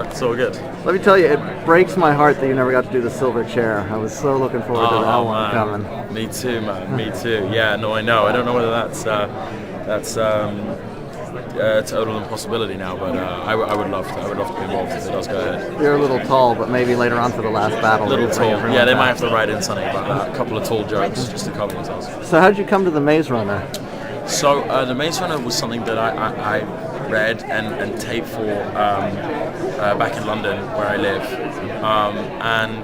It's all good. Let me tell you, it breaks my heart that you never got to do the silver chair. I was so looking forward to that one coming. Me too, man. Me too. Yeah, no, I know. I don't know whether that's a total impossibility now, but I would love to. I would love to be involved if it does go ahead. You're a little tall, but maybe later on for the last battle. Little tall. Yeah, they might have to write in something about that. A couple of tall jokes just to cover themselves. So how did you come to the Maze Runner? So the Maze Runner was something that I read and taped for back in London where I live, and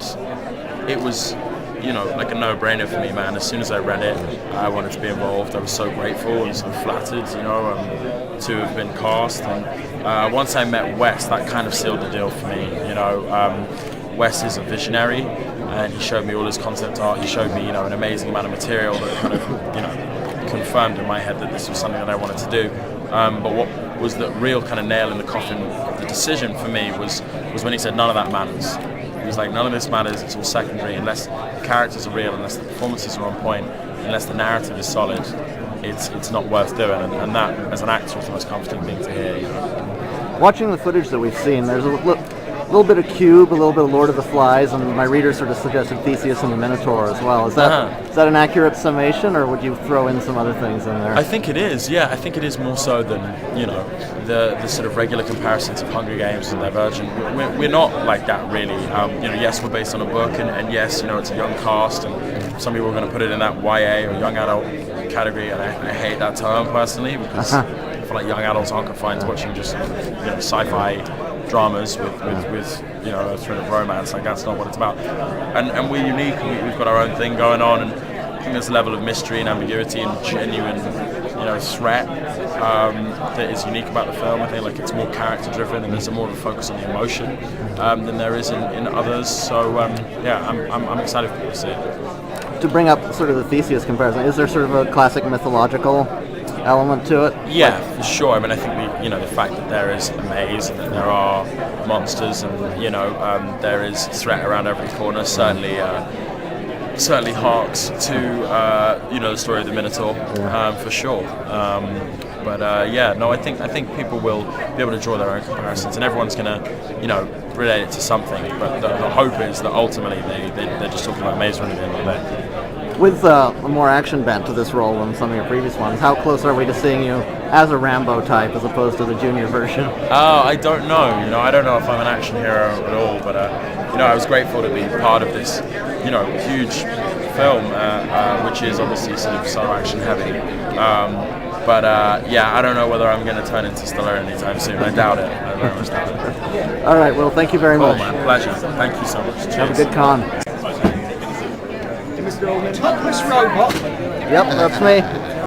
it was, like a no-brainer for me, man. As soon as I read it, I wanted to be involved. I was so grateful and so flattered, to have been cast. And once I met Wes, that kind of sealed the deal for me. Wes is a visionary, and he showed me all his concept art. He showed me, an amazing amount of material that kind of, confirmed in my head that this was something that I wanted to do. But what was the real kind of nail in the coffin of the decision for me was when he said none of that matters. He was like, none of this matters, it's all secondary, unless the characters are real, unless the performances are on point, unless the narrative is solid, it's not worth doing. And that, as an actor, is the most comforting thing to hear. Watching the footage that we've seen, there's a little bit of Cube, a little bit of Lord of the Flies, and my readers sort of suggested Theseus and the Minotaur as well. Is that an accurate summation, or would you throw in some other things in there? I think it is, yeah. I think it is more so than, the sort of regular comparisons of Hunger Games and Divergent. We're not like that, really. Yes, we're based on a book, and yes, it's a young cast, and some people are going to put it in that YA or young adult category, and I hate that term personally, because I feel like young adults aren't confined to watching just, sci-fi dramas with a thrill of romance. Like, that's not what it's about. And we're unique, and we've got our own thing going on, and I think there's a level of mystery and ambiguity and genuine threat that is unique about the film. I think it's more character driven, and there's more of a focus on the emotion than there is in others. So I'm excited for people to see it. To bring up sort of the Theseus comparison, is there sort of a classic mythological element to it? Yeah, for sure. I mean, I think the fact that there is a maze and that there are monsters and there is threat around every corner certainly harks to the story of the Minotaur, for sure. I think people will be able to draw their own comparisons, and everyone's gonna relate it to something. But the hope is that ultimately they're just talking about Maze Runner at the end of the day. With a more action bent to this role than some of your previous ones, how close are we to seeing you as a Rambow type as opposed to the junior version? I don't know. I don't know if I'm an action hero at all, but I was grateful to be part of this, huge film, which is obviously sort of so action heavy. I don't know whether I'm going to turn into Stallone anytime soon. I doubt it. I very much doubt it. All right. Well, thank you very much. Man, pleasure. Thank you so much. Cheers. Have a good con. Topless robot. Yep, that's me.